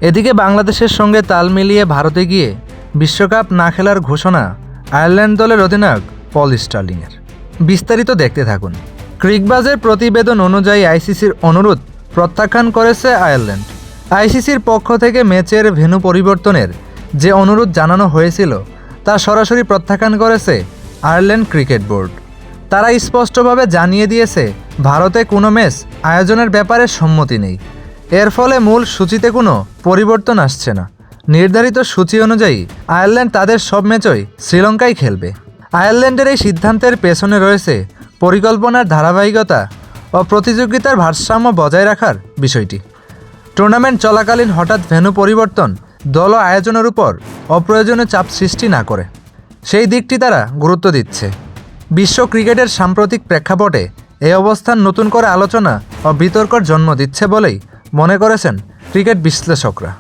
এদিকে বাংলাদেশের সঙ্গে তাল মিলিয়ে ভারতে গিয়ে বিশ্বকাপ না খেলার ঘোষণা আয়ারল্যান্ড দলের অধিনায়ক পল স্টার্লিংয়ের। বিস্তারিত দেখতে থাকুন। ক্রিকবাজের প্রতিবেদন অনুযায়ী আইসিসির অনুরোধ প্রত্যাখ্যান করেছে আয়ারল্যান্ড। আইসিসির পক্ষ থেকে ম্যাচের ভেন্যু পরিবর্তনের যে অনুরোধ জানানো হয়েছিল তা সরাসরি প্রত্যাখ্যান করেছে আয়ারল্যান্ড ক্রিকেট বোর্ড। তারা স্পষ্টভাবে জানিয়ে দিয়েছে ভারতে কোনো ম্যাচ আয়োজনের ব্যাপারে সম্মতি নেই। এর ফলে মূল সূচিতে কোনো পরিবর্তন আসছে না। নির্ধারিত সূচি অনুযায়ী আয়ারল্যান্ড তাদের সব ম্যাচই শ্রীলঙ্কায় খেলবে। আয়ারল্যান্ডের এই সিদ্ধান্তের পেছনে রয়েছে পরিকল্পনার ধারাবাহিকতা ও প্রতিযোগিতার ভারসাম্য বজায় রাখার বিষয়টি। টুর্নামেন্ট চলাকালীন হঠাৎ ভেন্যু পরিবর্তন দল ও আয়োজনের উপর অপ্রয়োজনীয় চাপ সৃষ্টি না করে সেই দিকটি তারা গুরুত্ব দিচ্ছে। বিশ্ব ক্রিকেটের সাম্প্রতিক প্রেক্ষাপটে এই অবস্থান নতুন করে আলোচনা ও বিতর্কের জন্ম দিচ্ছে বলেই মনে করেছেন ক্রিকেট বিশ্লেষকরা।